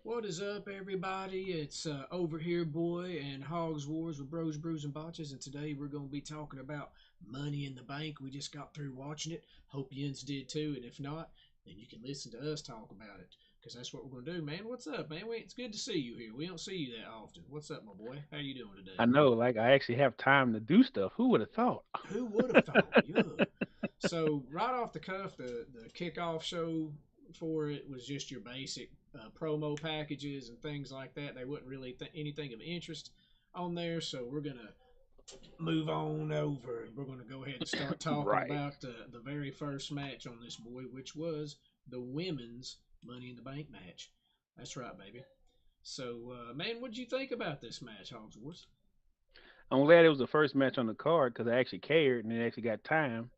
What is up, everybody? It's Over Here Boy and Hogs Wars with Bros, Brews, and Botches, and today we're going to be talking about Money in the Bank. We just got through watching it. Hope Yins did too, and if not, then you can listen to us talk about it, because that's what we're going to do, man. What's up, man? It's good to see you here. We don't see you that often. What's up, my boy? How you doing today? I know, like I actually have time to do stuff. Who would have thought? Who would have thought? Yeah. So right off the cuff, the kickoff show for it was just your basic promo packages and things like that. They wasn't really anything of interest on there, so we're gonna move on over and we're gonna go ahead and start talking Right. about the very first match on this boy, which was the women's Money in the Bank match. That's right, baby. So, man, what'd you think about this match, Hogsworth? I'm glad it was the first match on the card because I actually cared and it actually got time.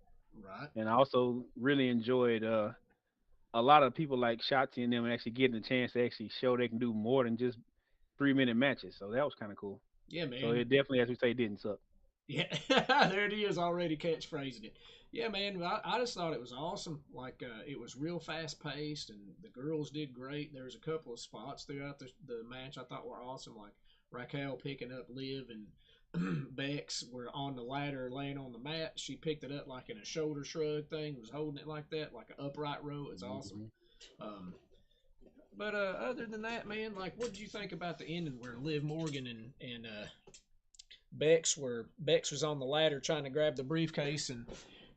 Right. And I also really enjoyed a lot of people like Shotzi and them actually getting a chance to actually show they can do more than just 3 minute matches. So that was kind of cool. Yeah, So man. it definitely, as we say, didn't suck. Yeah, there it is already catchphrasing it. Yeah, man, I just thought it was awesome. Like, it was real fast paced, and the girls did great. There was a couple of spots throughout the match I thought were awesome, like Raquel picking up Liv and Bex were on the ladder laying on the mat. She picked it up like in a shoulder shrug thing, was holding it like that, like an upright row. It's awesome. Hmm. Um, but other than that, man, like, what did you think about the ending where Liv Morgan and Bex was on the ladder trying to grab the briefcase, and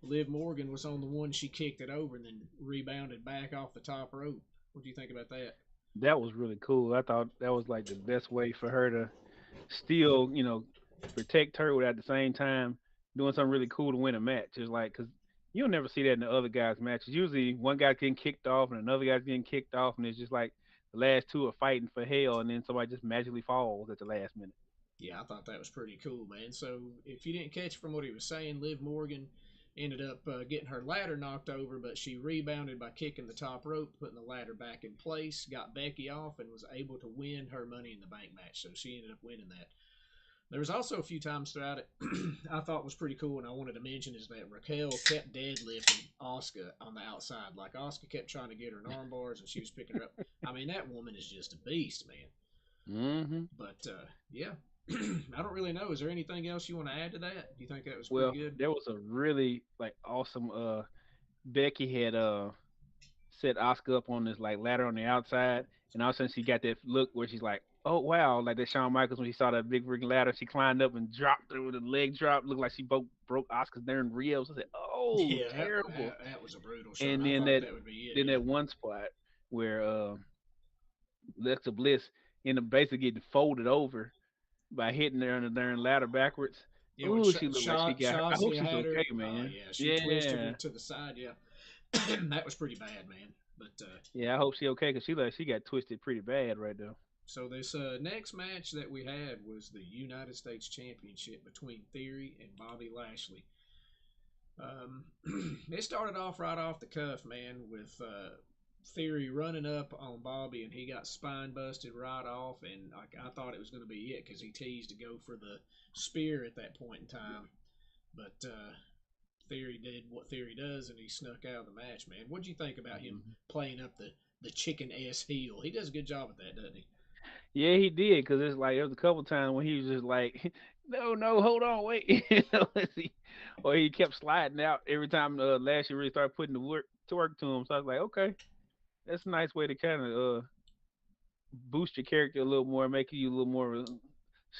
Liv Morgan was on the one she kicked it over and then rebounded back off the top rope. What do you think about that? That was really cool. I thought that was like the best way for her to still, protect her without at the same time doing something really cool to win a match. It's like because you'll never see that in the other guys' matches. Usually one guy's getting kicked off and another guy's getting kicked off, and it's just like the last two are fighting for hell, and then somebody just magically falls at the last minute. Yeah, I thought that was pretty cool, man. So if you didn't catch from what he was saying, Liv Morgan ended up getting her ladder knocked over, but she rebounded by kicking the top rope, putting the ladder back in place, got Becky off, and was able to win her Money in the Bank match. So she ended up winning that. There was also a few times throughout it I thought was pretty cool, and I wanted to mention is that Raquel kept deadlifting Oscar on the outside. Like Oscar kept trying to get her in arm bars, and she was picking her up. I mean, that woman is just a beast, man. Hmm. But yeah, I don't really know. Is there anything else you want to add to that? Do you think that was pretty Well, good? there was a really like awesome. Becky had set Oscar up on this like ladder on the outside, and all of a sudden she got that look where she's like, "Oh wow!" Like that Shawn Michaels when he saw that big freaking ladder, she climbed up and dropped through the leg drop. Looked like she broke Oscar's darn ribs. I said, "Oh, Yeah, terrible!" that was a brutal shot. And I then thought that that would be it. then Yeah. that one spot where Alexa Bliss ended up basically getting folded over by hitting her on the darn ladder backwards. Yeah, when Ooh, she looked like she got. I hope Shotzi she's had her, okay, man. yeah, she twisted her Yeah, to the side. Yeah, that was pretty bad, man. But yeah. I hope she okay because she got twisted pretty bad right there. so this next match that we had was the United States Championship between Theory and Bobby Lashley. Um, it started off right off the cuff, man, with Theory running up on Bobby, and he got spine busted right off. And I thought it was going to be it because he teased to go for the spear at that point in time, but Theory did what Theory does, and he snuck out of the match. Man, what'd you think about him Mhm. playing up the chicken ass heel? He does a good job at that, doesn't he? Yeah, he did because it's like there was a couple times when he was just like, "No, no, hold on, wait," or he kept sliding out every time Lashley really started putting the work to work to him. So I was like, okay, that's a nice way to kind of boost your character a little more, make you a little more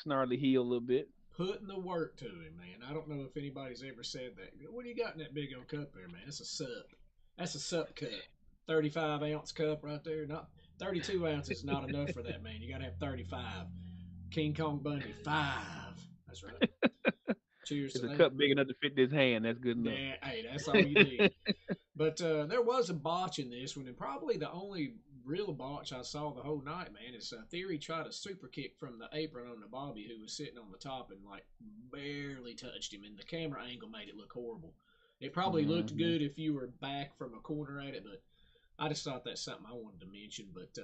snarly heel a little bit. Putting the work to him, man. I don't know if anybody's ever said that. What do you got in that big old cup there, man? It's a sup. That's a sup cup. 35-ounce cup right there. Not 32 ounces is not enough for that, man. You got to have 35. King Kong Bundy, 5. That's right. Cheers to It's a that. cup big enough to fit this hand. That's good enough. Hey, that's all you need. But there was a botch in this one, and probably the only real botch I saw the whole night, man, is Theory tried a super kick from the apron on the Bobby, who was sitting on the top and like barely touched him, and the camera angle made it look horrible. It probably looked Hmm. good if you were back from a corner at it, but I just thought that's something I wanted to mention. But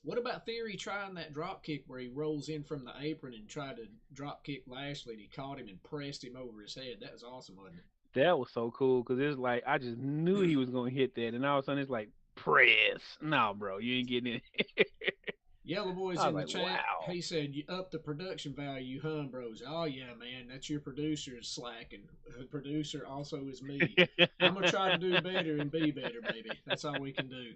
what about Theory trying that drop kick where he rolls in from the apron and tried to drop kick Lashley, and he caught him and pressed him over his head? That was awesome, wasn't That was so cool because it's like I just knew it? he was gonna hit that, and all of a sudden it's like press. No, bro, you ain't getting it. Yellow Boy's I was in the like, chat. wow. He said, "You up the production value, huh, bros?" Oh yeah, man, that's your producer's slacking. The producer also is me. I'm gonna try to do better and be better, baby. That's all we can do.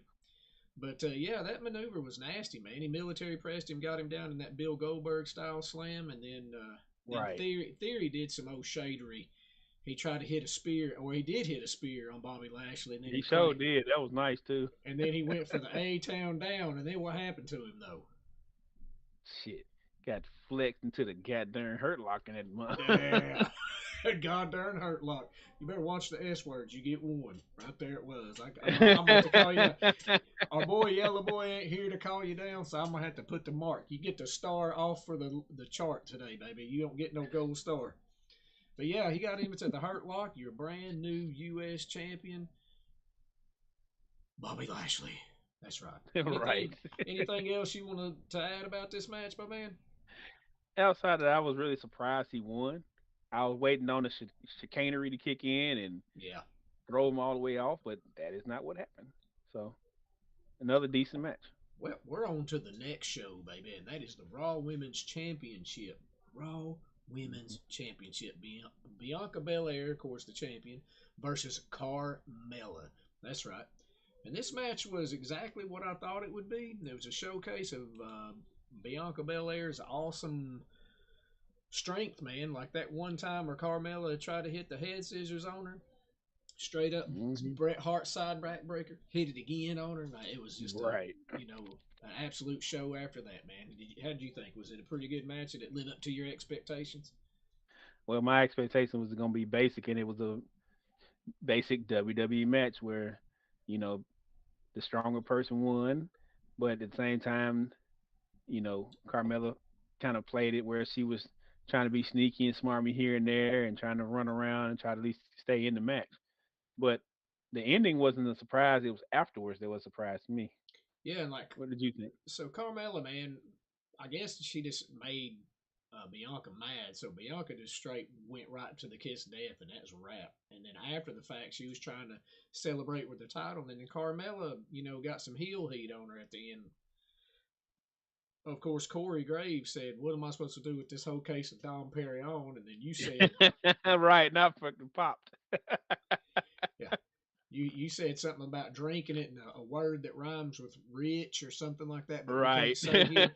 But yeah, that maneuver was nasty, man. He military pressed him, got him down in that Bill Goldberg style slam, and then Right. Theory did some old shadery. He tried to hit a spear, or he did hit a spear on Bobby Lashley, and then he He sure cranked, did. That was nice too. and then he went for the A Town down, and then what happened to him though? Shit. Got flexed into the goddamn hurt lock in that month. Yeah. God darn hurt lock. You better watch the S words. You get one. Right there it was. I'm going to call you. Our boy Yellow Boy ain't here to call you down, so I'm going to have to put the mark. You get the star off for the chart today, baby. You don't get no gold star. But yeah, he got him into the hurt lock. You're a brand new U.S. champion, Bobby Lashley. That's right. Right. Anything else you want to add about this match, my man? Outside of that, I was really surprised he won. I was waiting on the chicanery to kick in and Yeah. throw him all the way off, but that is not what happened. So another decent match. Well, we're on to the next show, baby, and that is the Raw Women's Championship. Raw Mhm. Women's Championship. Bianca Belair, of course, the champion, versus Carmella. That's right. And this match was exactly what I thought it would be. There was a showcase of Bianca Belair's awesome strength, man. Like that one time where Carmella tried to hit the head scissors on her, straight up Hmm. Bret Hart side backbreaker, hit it again on her. Like, it was just Right. an absolute show after that, man. How did you think? Was it a pretty good match? Did it live up to your expectations? Well, my expectation was going to be basic, and it was a basic WWE match where, you know, the stronger person won, but at the same time, Carmella kind of played it where she was trying to be sneaky and smarmy here and there and trying to run around and try to at least stay in the match. But the ending wasn't a surprise. It was afterwards that was a surprise to me. Yeah, and like What did you think? so, Carmella, man, I guess she just made Bianca mad. So Bianca just straight went right to the kiss of death, and that's a wrap. And then after the fact, she was trying to celebrate with the title, and then Carmella, got some heel heat on her at the end. Of course, Corey Graves said, "What am I supposed to do with this whole case of Dom Perignon?" And then you said, Right, not fucking popped. "Yeah, you said something about drinking it and a word that rhymes with rich or something like that, but we can't Right. say here."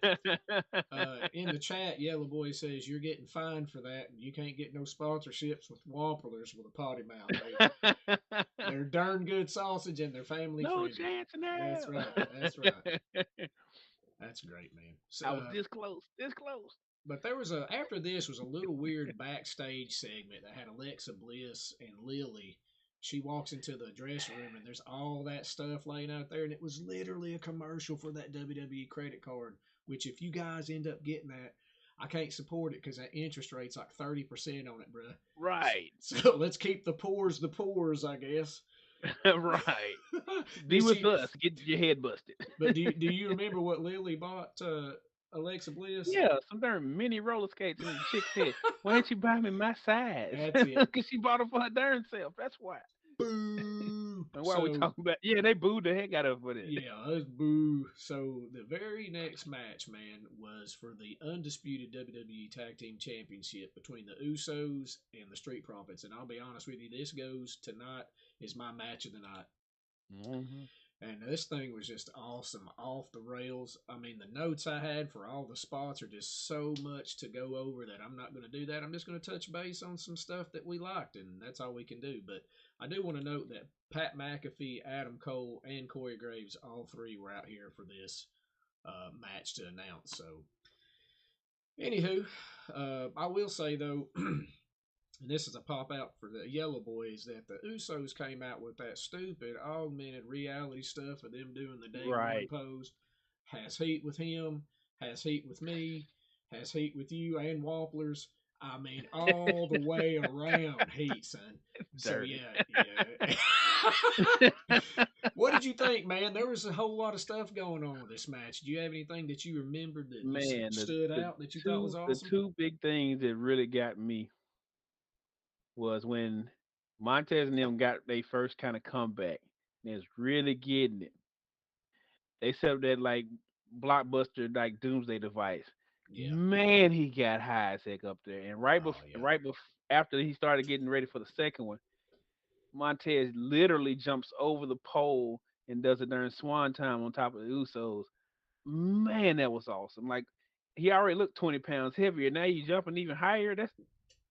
In the chat, Yellow Boy says you're getting fined for that, and you can't get no sponsorships with Wamplers with a potty mouth. They're darn good sausage and they're family No friendly. chance in That's hell. right. That's right. That's great, man. So, I was this close, this close. but there was after this was a little weird backstage segment that had Alexa Bliss and Lily. She walks into the dressing room and there's all that stuff laying out there, and it was literally a commercial for that WWE credit card. Which, if you guys end up getting that, I can't support it because that interest rate's like 30% on it, bruh. Right. So let's keep the pores, I guess. Right. Be Did with she? us. Get your head busted. But do you remember what Lily bought Alexa Bliss? Yeah, some darn mini roller skates, and the chick said, "Why didn't you buy me my size?" That's it. Because she bought them for her darn self. That's why. Boo. And why are we So talking about? Yeah, they booed the heck out of her for that. yeah, us boo. So the very next match, man, was for the undisputed WWE Tag Team Championship between the Usos and the Street Profits. And I'll be honest with you, this goes tonight is my match of the night. Hmm. And this thing was just awesome, off the rails. I mean, the notes I had for all the spots are just so much to go over that I'm not going to do that. I'm just going to touch base on some stuff that we liked, and that's all we can do. But I do want to note that Pat McAfee, Adam Cole, and Corey Graves, all three were out here for this match to announce. So, anywho, I will say though, and this is a pop out for the Yellow Boys, that the Usos came out with that stupid augmented reality stuff of them doing the day one Right. pose. Has heat with him, has heat with me, has heat with you and Wamplers. I mean, all the way around heat, son. So Dirty. yeah. What did you think, man? There was a whole lot of stuff going on with this match. Do you have anything that you remembered that just Man, stood the out that you thought was two the awesome? two big things that really got me was when Montez and them got their first kind of comeback. And they was really getting it. they set up that like blockbuster like doomsday device. Yeah. Man, he got high as heck up there. And Oh yeah. after he started getting ready for the second one, Montez literally jumps over the pole and does it during swan time on top of the Usos. Man, that was awesome. Like he already looked 20 pounds heavier. Now you jumping even higher. That's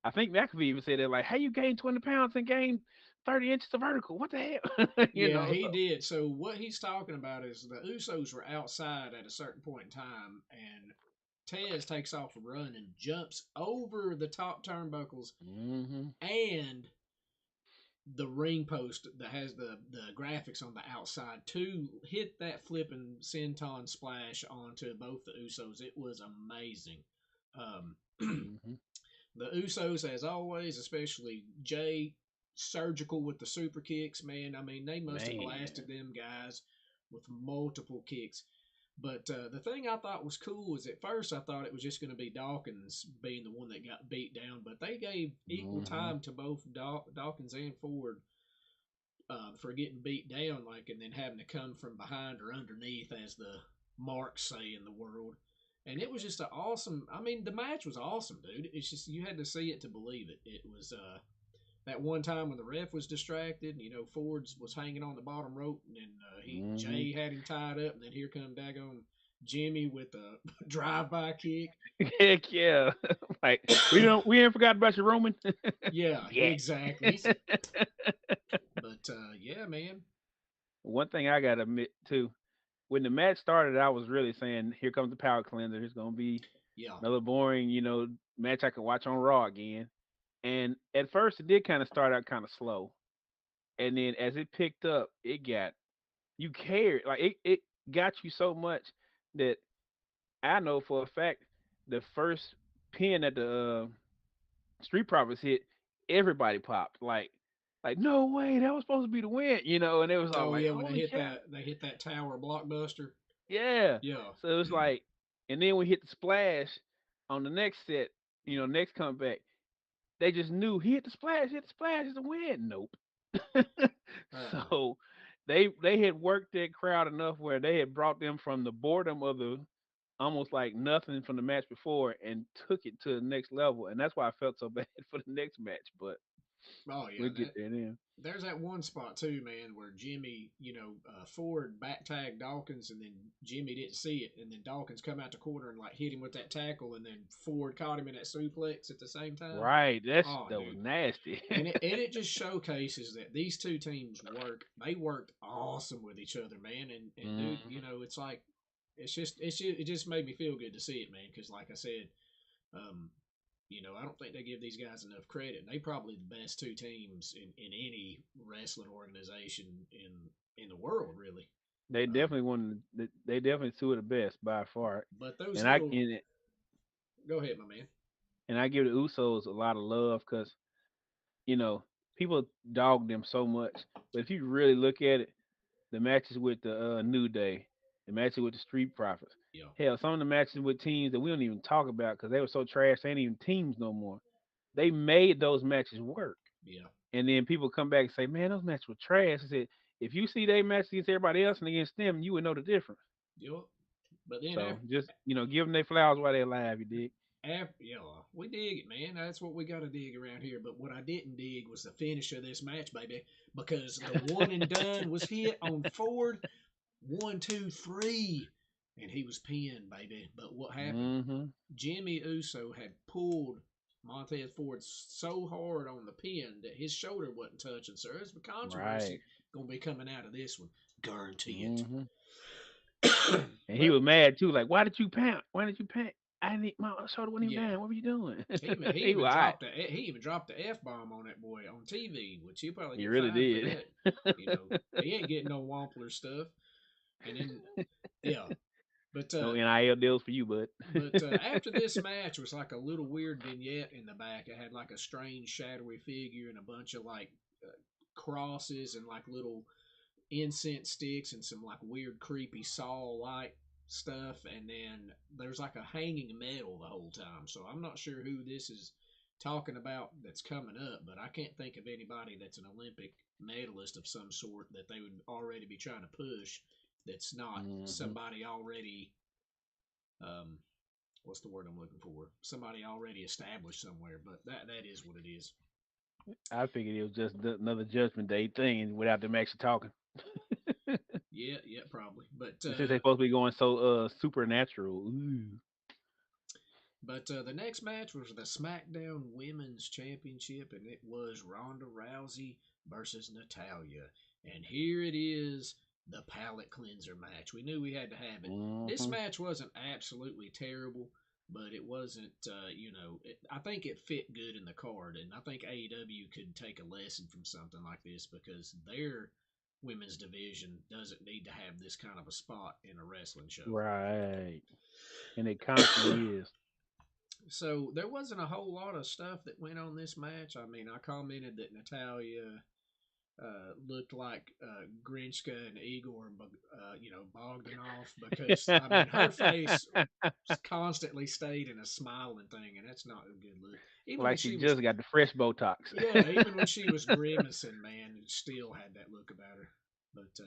I think McAfee even said that like, how you gain 20 pounds and gain 30 inches of vertical? What the hell? Yeah, he So did. So what he's talking about is the Usos were outside at a certain point in time, and Tez takes off a run and jumps over the top turnbuckles hmm and the ring post that has the graphics on the outside to hit that flipping senton splash onto both the Usos. It was amazing. Um, hmm the Usos, as always, especially Jay, surgical with the super kicks. Man, I mean, they must have Man. blasted them guys with multiple kicks. But the thing I thought was cool was at first I thought it was just going to be Dawkins being the one that got beat down, but they gave equal hmm time to both Dawkins and Ford for getting beat down, like, and then having to come from behind or underneath, as the marks say in the world. And it was just an awesome. I mean, the match was awesome, dude. It's just you had to see it to believe it. It was that one time when the ref was distracted. You know, Ford's was hanging on the bottom rope, and then hmm Jay had him tied up, and then here come daggone Jimmy with a drive-by kick. Heck yeah. Like we ain't forgot about you, Roman. Yeah, Yeah. exactly. But yeah, man. One thing I gotta admit too, when the match started, I was really saying, "Here comes the power cleanser. It's gonna be Yeah. another boring, match I could watch on Raw again." And at first, it did kind of start out kind of slow, and then as it picked up, it got you cared like it got you so much that I know for a fact the first pin that the Street Profits hit, everybody popped like no way that was supposed to be the win, and it was all Oh like yeah, when holy cow, they hit that tower blockbuster. yeah. Yeah. So it was like, and then we hit the splash on the next set, next comeback. They just knew hit the splash, it's a win. Nope. Uh-uh. So they had worked that crowd enough where they had brought them from the boredom of the almost like nothing from the match before and took it to the next level, and that's why I felt so bad for the next match. But Oh yeah, we'll get there then. there's that one spot too, man, where Jimmy, Ford back tagged Dawkins, and then Jimmy didn't see it, and then Dawkins come out the corner and like hit him with that tackle, and then Ford caught him in that suplex at the same time. Right, Oh, that was dude, nasty. and it just showcases that these two teams they worked awesome with each other, man, and dude, hmm it's like it just made me feel good to see it, man, because like I said, um, I don't think they give these guys enough credit. They probably the best two teams in any wrestling organization in the world, really. They Um, definitely they definitely two of the best by far. but those And I little, and, go ahead, my man. and I give the Usos a lot of love because you know people dog them so much, but if you really look at it, the matches with the New Day, the matches with the Street Profits, Yeah, hell, some of the matches with teams that we don't even talk about because they were so trash, they ain't even teams no more. They made those matches work, yeah, and then people come back and say, "Man, those matches were trash." I said, "If you see they matches against everybody else and against them, you would know the difference." yeah. But then So just give them their flowers while they're alive. You dig? we dig it, man. That's what we got to dig around here. But what I didn't dig was the finish of this match, baby, because the one and done was hit on Ford. 1, 2, 3, and he was pinned, baby. But what happened? Mm-hmm. Jimmy Uso had pulled Montez Ford so hard on the pin that his shoulder wasn't touching. So there's a controversy Right. gonna be coming out of this one, guarantee it. Mm-hmm. And he But was mad too. Like, why did you pant? Why did you pant? I didn't. My shoulder wasn't even yeah, down. What were you doing? he He even was hot. dropped he even dropped the f bomb on that boy on TV, which he'll probably He get really fined for did. that. He ain't getting no Wampler stuff. And then yeah, but No NIL deals for you, bud. after this match was like a little weird vignette in the back. It had like a strange shadowy figure and a bunch of like crosses and like little incense sticks and some like weird creepy saw like stuff. And then there's like a hanging medal the whole time. So I'm not sure who this is talking about that's coming up, but I can't think of anybody that's an Olympic medalist of some sort that they would already be trying to push that's not Mm-hmm. somebody already, um, what's the word I'm looking for? Somebody already established somewhere, but that is what it is. I figured it was just another Judgment Day thing without them actually talking. Yeah, yeah, probably. Since they supposed to be going so supernatural. Ooh. The next match was the SmackDown Women's Championship, and it was Ronda Rousey versus Natalia. And here it is, the palate cleanser match. We knew we had to have it. This Mm-hmm. match wasn't absolutely terrible, but it wasn't, I think it fit good in the card, and I think AEW could take a lesson from something like this because their women's division doesn't need to have this kind of a spot in a wrestling show. Right. And it constantly is. So there wasn't a whole lot of stuff that went on this match. I mean, I commented that Natalia looked like Grinchka and Igor, Bogdanov, because I mean her face constantly stayed in a smiling thing, and that's not a good look. Even when Like she she was, just got the fresh Botox. yeah, even when she was grimacing, man, it still had that look about her. But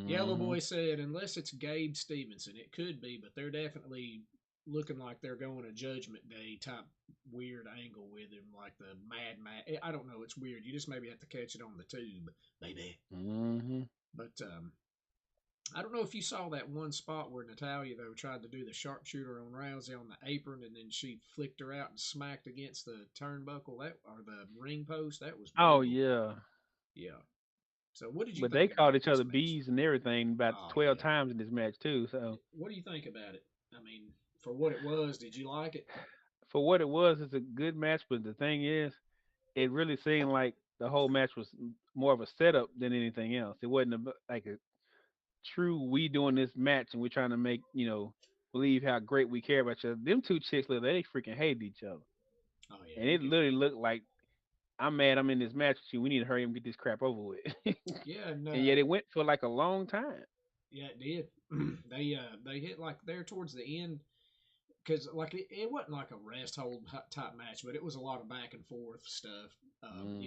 Yellow Mm-hmm. Boy said, unless it's Gabe Stevenson, it could be, but they're definitely looking like they're going a Judgment Day type weird angle with him, like the Mad. I don't know. It's weird. You just maybe have to catch it on the tube, baby. Mm-hmm. But I don't know if you saw that one spot where Natalia though tried to do the sharpshooter on Rousey on the apron, and then she flicked her out and smacked against the turnbuckle that or the ring post. That was Oh brutal. yeah. Yeah. So what did you But they think called about each this other match? bees and everything about Oh 12 yeah. times in this match too. So What do you think about it? I mean, for what it was, did you like it? for what it was, it's a good match. But the thing is, it really seemed like the whole match was more of a setup than anything else. It wasn't like a true we doing this match and we're trying to make believe how great we care about each other. Them two chicks, they freaking hated each other, Oh yeah, and you it could. literally looked like I'm mad. I'm in this match with you. We need to hurry up and get this crap over with. Yeah, and And yet it went for like a long time. yeah, it did. They hit like there towards the end because like it wasn't like a rest hold type match, but it was a lot of back and forth stuff. Hmm.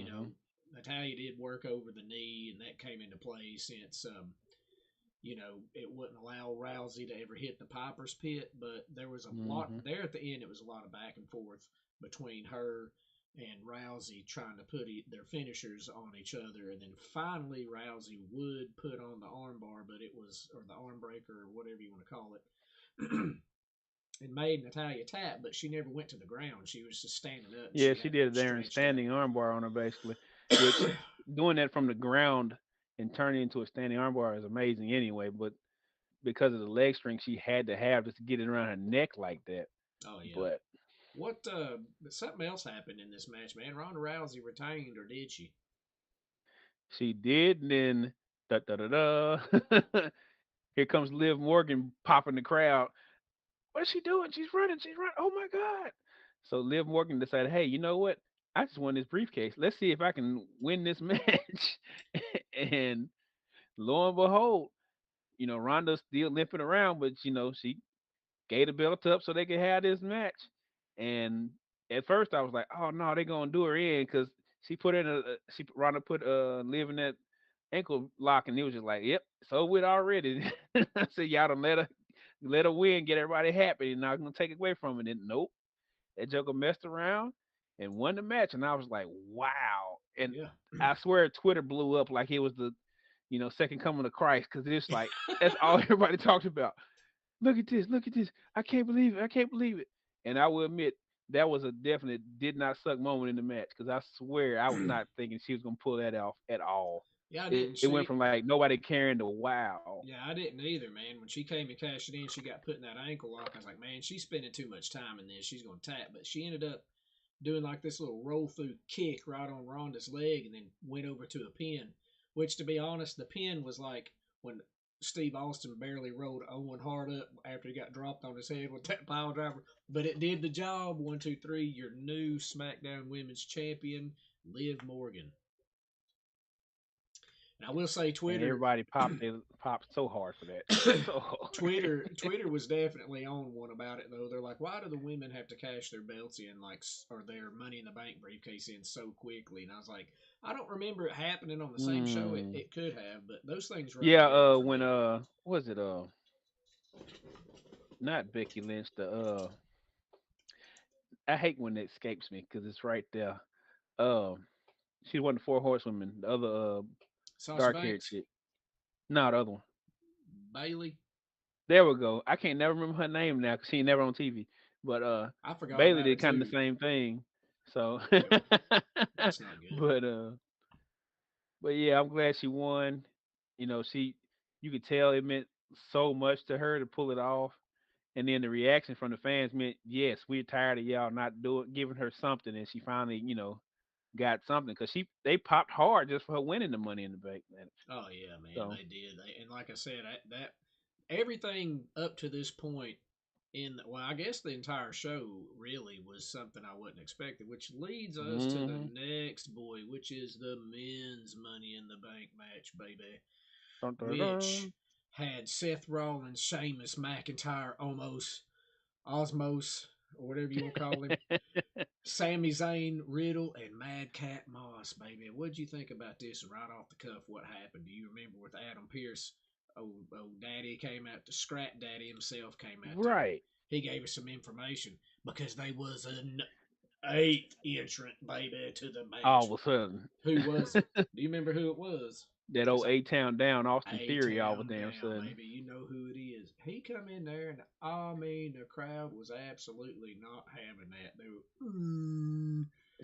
Natalia did work over the knee, and that came into play since it wouldn't allow Rousey to ever hit the Piper's Pit, but there was a lot Hmm. there at the end. It was a lot of back and forth between her and Rousey trying to put their finishers on each other, and then finally Rousey would put on the armbar, but it was or the arm breaker or whatever you want to call it. And made Natalia tap, but she never went to the ground. She was just standing up and Yeah, she she had them did it there in stretched out. standing armbar on her basically, which doing that from the ground and turning into a standing armbar is amazing anyway. But because of the leg strength she had to have just to get it around her neck like that. Oh yeah. But What something else happened in this match, man. Ronda Rousey retained or did she? she did, and then da da da da. Here comes Liv Morgan popping the crowd. What's she doing? She's running. She's running. Oh my God. So Liv Morgan decided, hey, you know what? I just won this briefcase. Let's see if I can win this match. And lo and behold, Ronda's still limping around, but she gave the belt up so they could have this match. And at first I was like, oh no, they're gonna do her in because Ronda put Liv in that ankle lock, and it was just like, yep, so with already. I said, y'all don't let her win, get everybody happy, and not gonna take it away from it. And nope, that Joker messed around and won the match, and I was like, wow. And Yeah. I swear Twitter blew up like it was the second coming of Christ because it's like that's all everybody talked about. Look at this, look at this. I can't believe it, I can't believe it. And I will admit that was a definite did not suck moment in the match because I swear I was not thinking she was gonna pull that off at all. Yeah, I It, didn't it went see. from like nobody caring to wow. Yeah, I didn't either, man. When she came and cashed it in, she got put in that ankle lock. I was like, man, she's spending too much time in this. She's gonna tap, but she ended up doing like this little roll through kick right on Ronda's leg, and then went over to a pin. Which, to be honest, the pin was like when Steve Austin barely rolled Owen Hart up after he got dropped on his head with that pile driver. But it did the job. 1, 2, 3. Your new SmackDown Women's Champion, Liv Morgan. And I will say And Twitter everybody popped so hard for that. So hard. Twitter was definitely on one about it though. They're like, why do the women have to cash their belts in or their Money in the Bank briefcase in so quickly? And I was like, I don't remember it happening on the same show. It, Mm. it could have, but those things run Yeah, together for when me. was it not Becky Lynch, the I hate when it escapes me because it's right there. Um she wasn't the four horsewomen, the other Sasha dark haired Banks, chick. No, the other one. Bailey, There we go. I can't never remember her name now because she ain't never on TV. But I forgot Bailey about her did kind of too. the same thing. So Yeah, that's not good. but but yeah, I'm glad she won. You could tell it meant so much to her to pull it off. And then the reaction from the fans meant, yes, we're tired of y'all not doing giving her something, and she finally, got something because they popped hard just for her winning the Money in the Bank match. Oh yeah, man, So they did. And like I said, that everything up to this point well, I guess the entire show really was something I wasn't expecting, which leads us to the hmm next boy, which is the men's Money in the Bank match, baby, dun, dun, which dun. had Seth Rollins, Sheamus, McIntyre, Osmos, or whatever you want to call him, Sami Zayn, Riddle, and Madcap Moss, baby. What'd you think about this right off the cuff? What happened? Do you remember with Adam Pierce? Old Daddy came out to Scrap Daddy himself came out to. Right. He gave us some information because they was an eighth entrant, baby, to the All match. of a sudden, Who was it? Do you remember who it was? that Because old A Town Down Austin A Theory all of a Town damn Down, sudden. baby. You know who it is. He come in there, and I mean, the crowd was absolutely not having that. They were,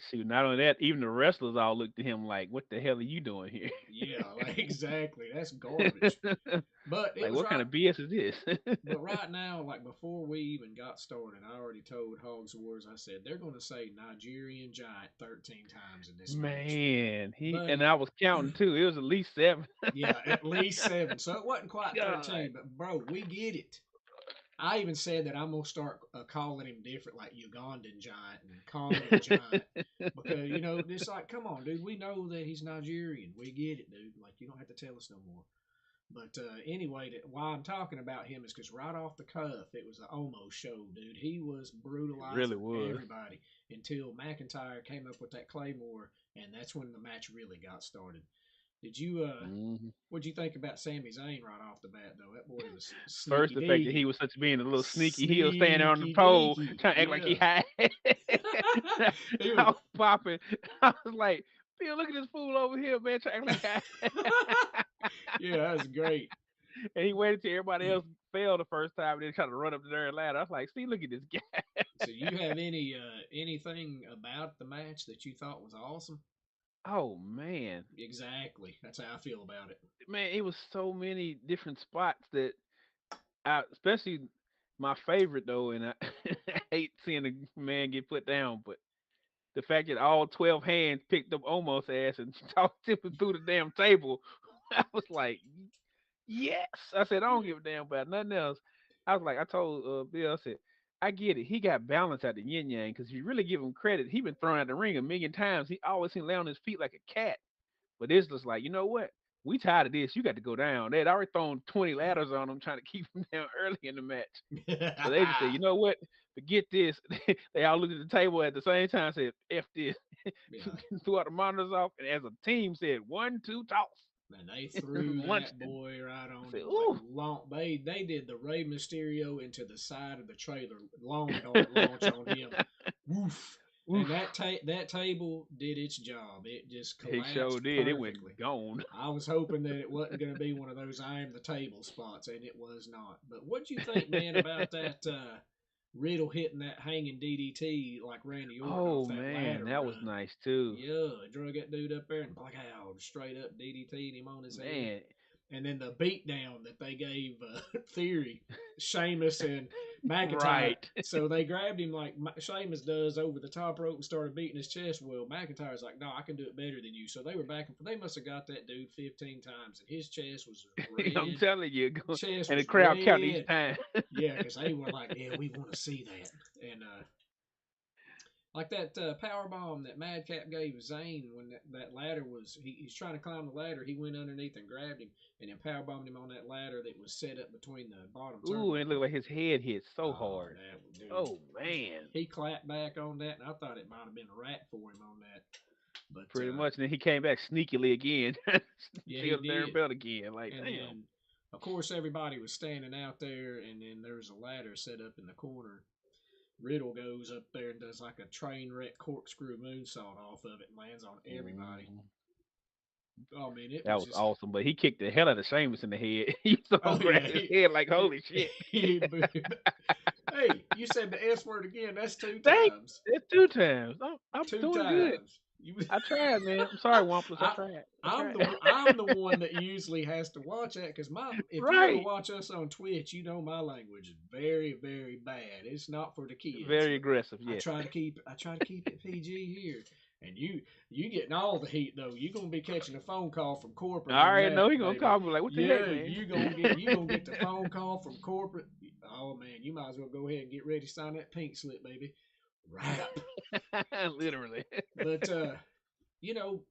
Shoot, not only that, even the wrestlers all looked at him like, "What the hell are you doing here?" yeah, like, exactly. That's garbage. But it Like, was what kind right. of BS is this? But right now, like before we even got started, I already told Hogs Wars. I said they're going to say Nigerian Giant 13 times in this match, Man, he and buddy. I was counting too. It was at least seven. Yeah, at least 7. So it wasn't quite God. 13, but bro, we get it. I even said that I'm gonna start calling him different, like Ugandan Giant and Congo Giant, because it's like, come on, dude. We know that he's Nigerian. We get it, dude. Like you don't have to tell us no more. But anyway, why I'm talking about him is because right off the cuff, it was an Omo show, dude. He was Really brutalizing was. everybody until McIntyre came up with that Claymore, and that's when the match really got started. Did you hmm what'd you think about Sami Zayn right off the bat though? That boy was First, sneaky the fact that he deaky. was such being a little sneaky heel, standing on the Sneaky pole, deaky. trying to act like he Yeah. high. He I was was popping. I was like, "Bill, look at this fool over here, man, trying to act like high." Yeah, that was great. And he waited till everybody else fell the first time, and then tried to run up the third ladder. I was like, "See, look at this guy." So you have anything about the match that you thought was awesome? Oh man, Exactly. That's how I feel about it. man, it was so many different spots that especially my favorite though, and I, I hate seeing a man get put down, but the fact that all 12 hands picked up Omos ass and talked him through the damn table, I was like, yes. I said, I don't give a damn about nothing else. I was like, I told Bill, I said, I get it. He got balance at the yin yang because if you really give him credit, he been thrown out the ring a million times. He always seemed to lay on his feet like a cat. But this was like, you know what? We tired of this. You got to go down. They'd already thrown 20 ladders on him trying to keep him down early in the match. So they just said, you know what? Forget this. They all looked at the table at the same time and said, F this. Yeah. Threw out the monitors off and as a team said, 1, 2, toss. And they threw Launched that it. boy right I on said, like ooh. long. They did the Rey Mysterio into the side of the trailer, long dart launch on him. Woof. And Oof. that table did its job. It just He sure collapsed did. It went perfectly. gone. I was hoping that it wasn't going to be one of those I am the table spots, and it was not. But what'd you think, man, about that Riddle hitting that hanging DDT like Randy Orton off Oh that man, ladder that was run? nice too. Yeah, drug that dude up there and black out, straight up DDT'd him on his head. Man. And then the beatdown that they gave Theory, Sheamus, and McIntyre. Right. So they grabbed him like Sheamus does over the top rope and started beating his chest. Well, McIntyre's like, no, I can do it better than you. So they were back and forth. They must have got that dude 15 times, and his chest was I'm red. telling you, Chest and the was crowd counted each red. time. Yeah, because they were like, yeah, we want to see that. And Like that power bomb that Madcap gave Zayn when that ladder was he's trying to climb the ladder. He went underneath and grabbed him and then power bombed him on that ladder that was set up between the bottom Ooh, and it looked turnbuckle. like his head hit so Oh, hard. that dude, Oh man, he clapped back on that, and I thought it might have been a rat for him on that. But pretty much. And then he came back sneakily again, yeah, he steal the darn did. belt again. Like, And damn. then, of course, everybody was standing out there, and then there's a ladder set up in the corner. Riddle goes up there and does like a train wreck corkscrew moonsault off of it and lands on everybody. Mhm. Oh man, it That was was just awesome. But he kicked the hell out of Sheamus in the head. He saw oh him grab yeah, his head like, he, holy shit. he hey, you said the S word again. That's two Thank times. That's 2 times. I'm Two doing good. times. You, I tried, man. I'm sorry, Wampus. I I, tried. I I'm tried. the one that usually has to watch that because my if you ever Right. watch us on Twitch, you know my language is very very bad. It's not for the kids, Very but aggressive, yes. I try to keep it PG here. And you getting all the heat though. You gonna be catching a phone call from corporate I on already know that, he gonna baby. call me like, what the heck, Yeah, man? you gonna get the phone call from corporate. Oh man, you might as well go ahead and get ready to sign that pink slip, baby. Rap. Literally. But you know,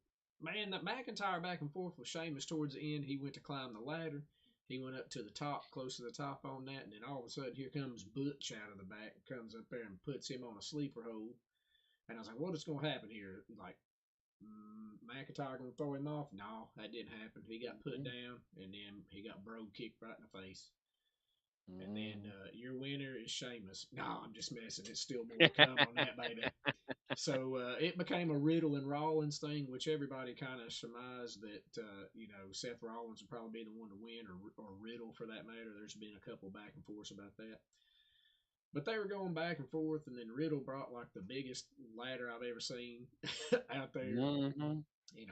man, that McIntyre back and forth with Sheamus towards the end. He went to climb the ladder. He went up to the top, close to the top on that, and then all of a sudden, here comes Butch out of the back, comes up there and puts him on a sleeper hold. And I was like, what is going to happen here? Like, McIntyre going to throw him off? No, that didn't happen. He got put Mhm. down, and then he got bro kicked right in the face. And then Mhm. your winner is Sheamus. No, I'm just messing. It's still more to come on that, baby. So it became a Riddle and Rollins thing, which everybody kind of surmised that Seth Rollins would probably be the one to win, or Riddle for that matter. There's been a couple back and forths about that, but they were going back and forth, and then Riddle brought like the biggest ladder I've ever seen out there Mhm. in One of them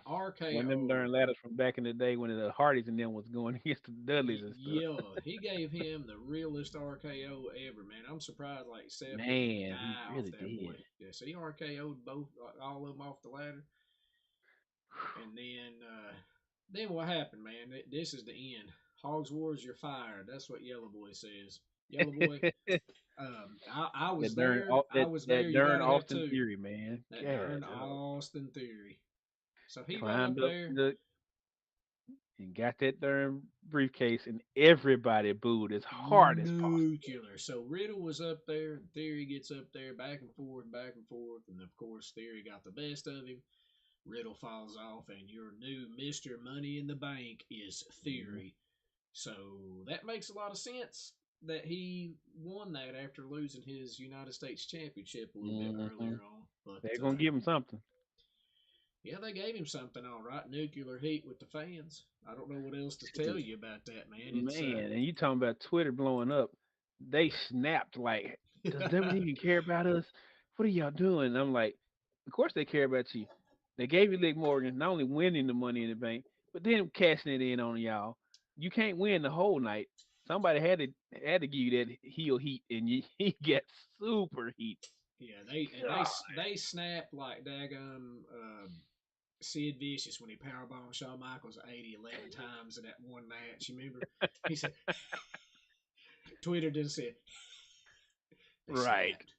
RKO. darn ladders from back in the day when the Hardys and them was going against the Dudleys and stuff. Yeah, he gave him the realest RKO ever, man. I'm surprised like Seth didn't Man, he die off really that boy. did. Yeah, so he RKO'd both all of them off the ladder. And then what happened, man? This is the end. Hogs Wars, you're fired. That's what Yellow Boy says. Yellow Boy, I was there. I was there. That You darn gotta have Austin two. Theory, man. That God, darn dog. Austin Theory. So he run Climbed up up there. and got that darn briefcase, and everybody booed as hard as possible. Nuclear. So Riddle was up there, and Theory gets up there, back and forth, and of course Theory got the best of him. Riddle falls off, and your new Mister Money in the Bank is Mhm. Theory. So that makes a lot of sense that he won that after losing his United States Championship a little bit Mhm. earlier on. They're But gonna give him something. yeah, they gave him something all right. Nuclear heat with the fans. I don't know what else to tell Shit. you about that, man. It's Man, and you talking about Twitter blowing up? They snapped like, "Does WWE even care about us? What are y'all doing?" And I'm like, "Of course they care about you. They gave you Lick Morgan not only winning the Money in the Bank, but then cashing it in on y'all. You can't win the whole night. Somebody had to give you that heel heat, and you he get super heat. yeah, they snapped like daggum Sid Vicious when he powerbombed Shawn Michaels 80, 11 times in that one match. You remember? He said Twitter didn't say they Right. snapped.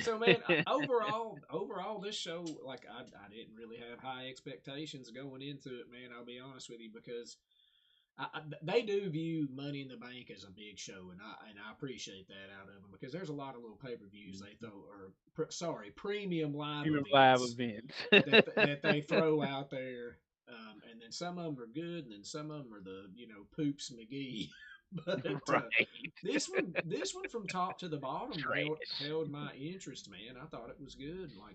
So man, overall, this show, like I didn't really have high expectations going into it, man. I'll be honest with you because they do view Money in the Bank as a big show, and I appreciate that out of them because there's a lot of little pay per views they throw, or premium live Premium live events events. that they throw out there, and then some of them are good, and then some of them are the Poops McGee. But Right. this one from top to the bottom Trash. held my interest, man. I thought it was good, like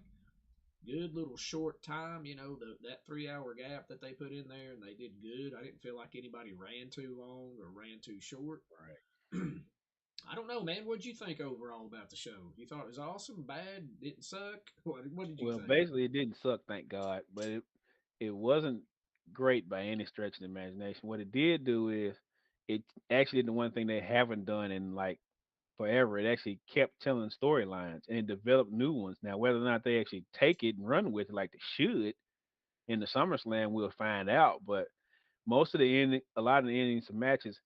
good little short time. That 3 hour gap that they put in there, and they did good. I didn't feel like anybody ran too long or ran too short. Right. I don't know, man. What'd you think overall about the show? You thought it was awesome, bad, didn't suck? What did you Well, think? basically, it didn't suck, thank God, but it wasn't great by any stretch of the imagination. What it did do is it actually did the one thing they haven't done in like forever. It actually kept telling storylines and it developed new ones. Now, whether or not they actually take it and run with it like they should in the SummerSlam, we'll find out. But a lot of the endings of matches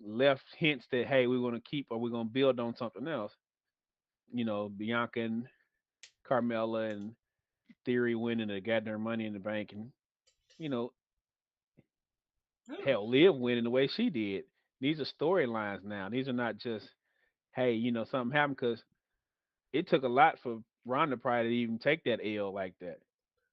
left hints that hey, we're going to keep or we're going to build on something else. Bianca and Carmella and Theory winning, they got their money in the bank, and you know, Oh, hell, Liv winning the way she did. These are storylines now. These are not just, hey, something happened, because it took a lot for Ronda probably to even take that L like that.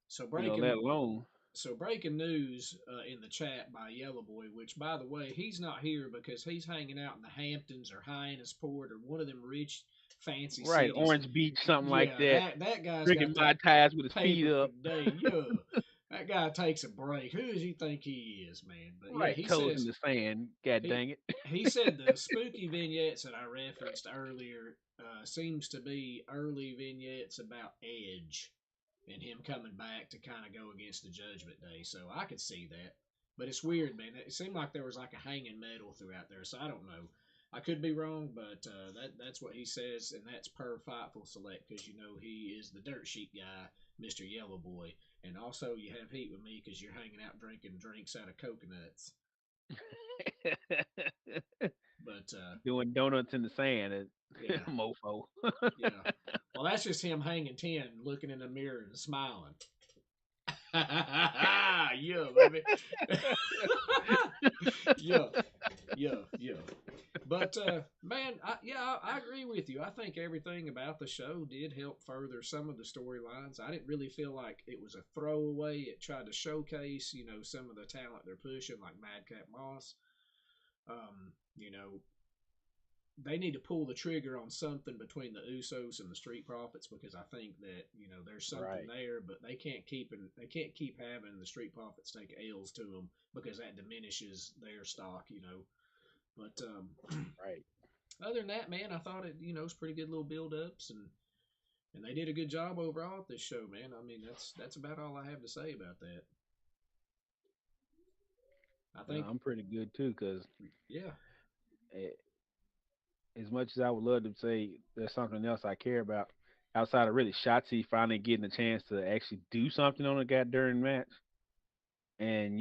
so Let breaking alone So breaking news in the chat by Yellow Boy, which by the way he's not here because he's hanging out in the Hamptons or Hyannisport or one of them rich fancy right, cities. Orange Beach, something like Yeah, that, that guy's drinking got mai that tais with his feet paper for up, day. Yeah, that guy takes a break. Who does he think he is, man? But yeah, right, toes in the sand. God he dang it. he said the spooky vignettes that I referenced earlier seems to be early vignettes about Edge and him coming back to kind of go against the Judgment Day. So I could see that. But it's weird, man. It seemed like there was like a hanging medal throughout there. So I don't know. I could be wrong, but that's what he says, and that's per Fightful Select because he is the dirt sheet guy, Mister Yellow Boy, and also you have heat with me because you're hanging out drinking drinks out of coconuts. But Doing donuts in the sand, yeah, mofo. yeah. Well, that's just him hanging ten, looking in the mirror and smiling. Yeah, baby. Yeah, yeah. But man, I agree with you. I think everything about the show did help further some of the storylines. I didn't really feel like it was a throwaway. It tried to showcase, some of the talent they're pushing, like Madcap Moss. Um, you know, they need to pull the trigger on something between the Usos and the Street Profits because I think that there's something Right, there, but they can't keep having the Street Profits take L's to them because that diminishes their stock. But right. other than that, man, I thought it was pretty good little build ups and they did a good job overall at this show, man. I mean that's about all I have to say about that. I think I'm pretty good too, because yeah, as much as I would love to say there's something else I care about outside of really Shotzi finally getting a chance to actually do something on a goddamn match, and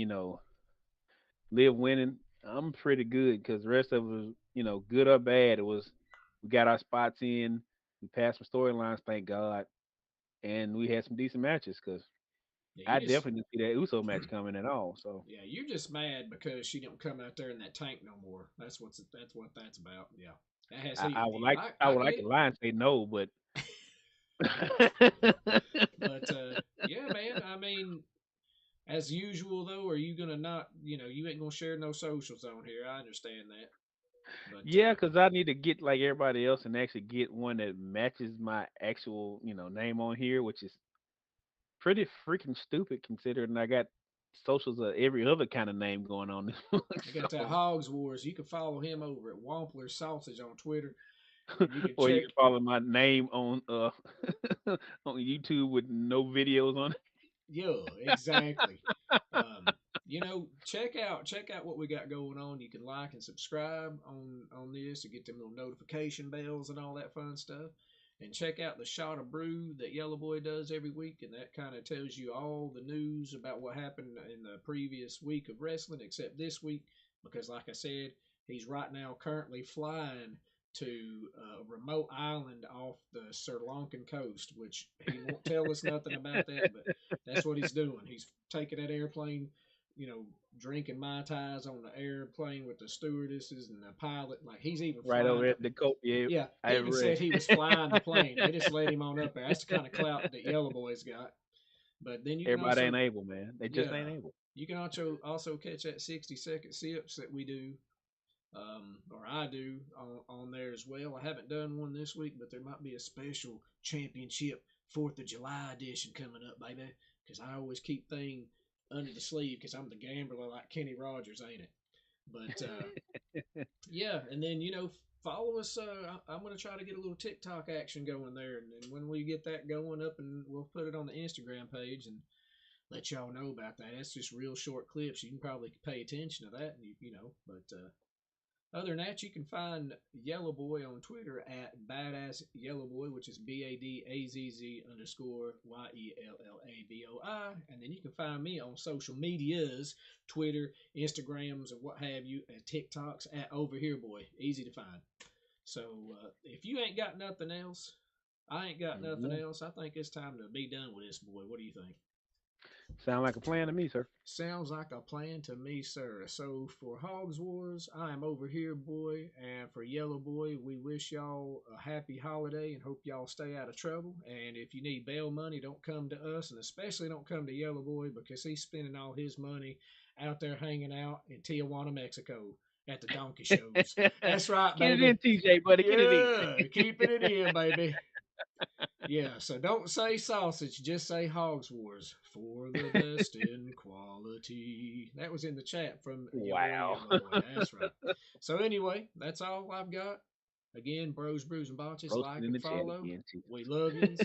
Liv winning, I'm pretty good because the rest of it was, good or bad. It was we got our spots in, we passed some storylines, thank God, and we had some decent matches because yeah, you I just definitely didn't see that Uso match coming at all. So yeah, you're just mad because she don't come out there in that tank no more. That's what that's about. Yeah, that has I, heat I with would you. like I I would get like to it, lie and say no, but but yeah, man. I mean, as usual though, are you gonna not? You ain't gonna share no socials on here. I understand that, but yeah, because I need to get like everybody else and actually get one that matches my actual, name on here, which is pretty freaking stupid considering I got socials of every other kind of name going on this month. I got that So, Hogs Wars. You can follow him over at Wampler Sausage on Twitter, and you can or you check. can follow my name on on YouTube with no videos on it. Yeah, exactly. Um, check out what we got going on. You can like and subscribe on this to get them little notification bells and all that fun stuff. And check out the shot of brew that Yellow Boy does every week, and that kind of tells you all the news about what happened in the previous week of wrestling, except this week, because like I said, he's right now currently flying to a remote island off the Sri Lankan coast, which he won't tell us nothing about that, but that's what he's doing. He's taking that airplane, you know, drinking mai tais on the airplane with the stewardesses and the pilot. Like he's even Right flying over the. at the coat. Yeah, Yeah, I he even read. said he was flying the plane. They just let him on up there. That's the kind of clout that Yellow Boy's got. But then you can Everybody ain't also, able, man. They just yeah, ain't able. you can also catch that 60-second sips that we do, or I do on there as well. I haven't done one this week, but there might be a special championship 4th of July edition coming up, baby. Because I always keep thing under the sleeve because I'm the gambler like Kenny Rogers, ain't it? But yeah, and then follow us. I'm gonna try to get a little TikTok action going there, and when we get that going up, and we'll put it on the Instagram page and let y'all know about that. That's just real short clips. You can probably pay attention to that, But other than that, you can find Yellow Boy on Twitter at Badass Yellow Boy, which is BADAZZ_YELLABOI. And then you can find me on social medias, Twitter, Instagrams, and what have you, and TikToks at Over Here Boy. Easy to find. So if you ain't got nothing else, I ain't got nothing Mhm. else. I think it's time to be done with this, boy. What do you think? Sound like a plan to me, sir. Sounds like a plan to me, sir. So for Hogs Wars, I am over here, boy, and for Yellow Boy, we wish y'all a happy holiday and hope y'all stay out of trouble. And if you need bail money, don't come to us, and especially don't come to Yellow Boy because he's spending all his money out there hanging out in Tijuana, Mexico at the donkey shows. Get That's right, it in, baby. TJ, buddy. Get it in. Yeah, keeping it in, baby. Yeah, so don't say sausage, just say Hogs Wars for the best in quality. That was in the chat from your boy Wow. Yellow Boy. That's right. So anyway, that's all I've got. Again, Bros, Brews, and Botches, Roasted like in and the chat follow. again, too. We love yous.